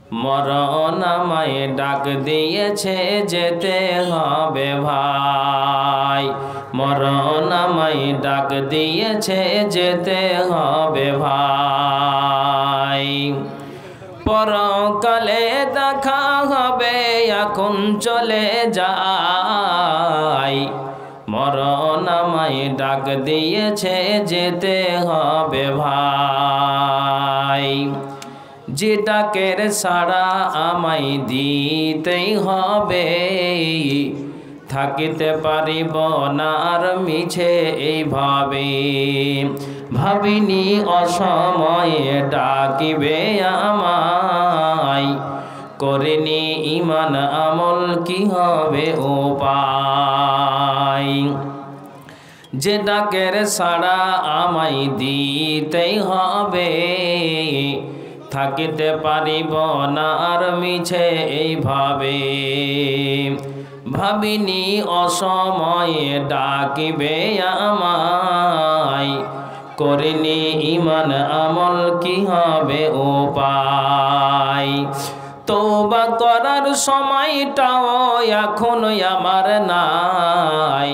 মরণ আমায় ডাক দিয়েছে যেতে হবে ভাই, মরণ আমায় ডাক দিয়েছে যেতে হবে ভাই। পরকালে দেখা হবে এখন চলে যাই, মরণ আমায় ডাক দিয়েছে যেতে হবে ভাই। যে ডাকের সাড়া আমায় দিতেই হবে, থাকিতে পারিব না আর মিছে এইভাবে। ভাবিনি অসময়ে ডাকিবে আমায়, করিনি ঈমান আমল কি হবে উপায়। যে ডাকের সাড়া আমায় দিতেই হবে, থাকিতে পারিব না আর মিছে এইভাবে। ভাবিনি অসময়ে ডাকিবে আমায়, করিনি ঈমান আমল কি হবে উপায়। তওবা করার সময়টাও এখন আমার নাই,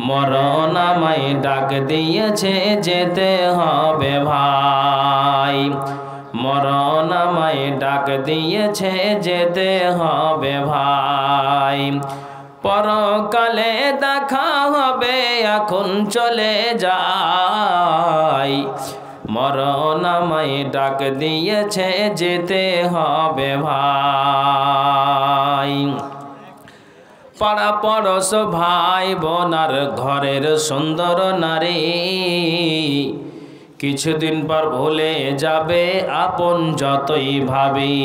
মরণ আমায় ডাক দিয়েছে যেতে হবে ভাই, মরণ আমায় ডাক দিয়েছে যেতে হবে ভাই। পরকালে দেখা হবে এখন চলে যাই, মরণ আমায় ডাক দিয়েছে যেতে হবে ভাই। পাড়া পড়শ ভাই বোনার ঘরের সুন্দর নারী, কিছুদিন পর ভুলে যাবে আপন যতই ভাবি।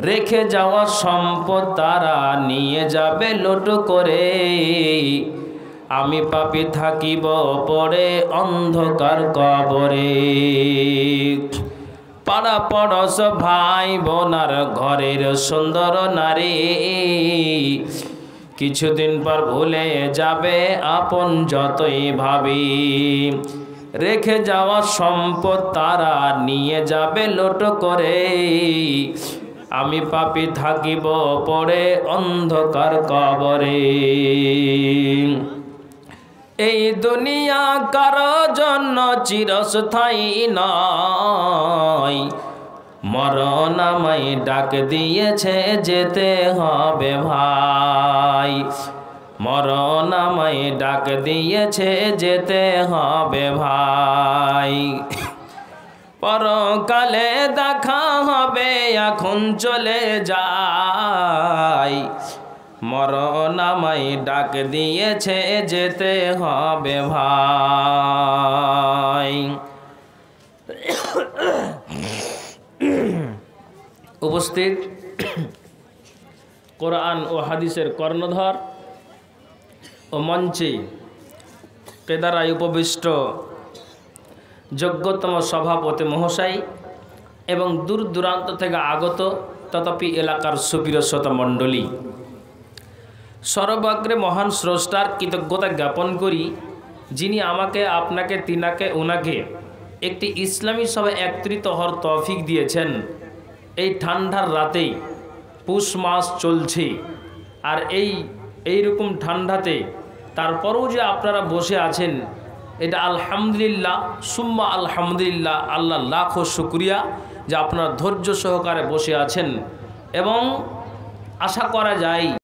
রেখে যাওয়া সম্পদ তারা নিয়ে যাবে লুট করে, আমি পাপী থাকিব পড়ে অন্ধকার কবরে। পাড়া পড়শ ভাই বোনার ঘরের সুন্দর নারী, কিছুদিন পর ভুলে যাবে আপন যতই ভাবি। রেখে যাওয়া সম্পদ তারা নিয়ে যাবে লুট করে, আমি পাপী থাকিব পড়ে অন্ধকার কবরে। এই দুনিয়া কারো জন্য চিরস্থায়ী নয়, মরণ আমায় ডাক দিয়েছে যেতে হবে ভাই, মরণ আমায় ডাক দিয়েছে যেতে হবে ভাই। পরকালে দেখা হবে এখন চলে যাই, মরণ আমায় ডাক দিয়েছে যেতে হবে ভাই। উপস্থিত কোরআন ও হাদিসের কর্ণধর ও মঞ্চে কেদারায় উপবিষ্ট যোগ্যতম সভাপতি মহাশয় এবং দূর দূরান্ত থেকে আগত তথাপি এলাকার সুপ্রিয় শ্রোতা মণ্ডলী, সর্বাগ্রে মহান স্রষ্টার কৃতজ্ঞতা জ্ঞাপন করি, যিনি আমাকে আপনাকে তিনাকে ওনাকে একটি ইসলামী সভায় একত্রিত হওয়ার তৌফিক দিয়েছেন। এই ঠান্ডার রাতেই, পুষ মাস চলছে, আর এইরকম ঠান্ডাতে তারপরেও যে আপনারা বসে আছেন, এটা আলহামদুলিল্লাহ সুম্মা আলহামদুলিল্লাহ, আল্লাহ লাখো শুকরিয়া যে আপনারা ধৈর্য সহকারে বসে আছেন। এবং আশা করা যায়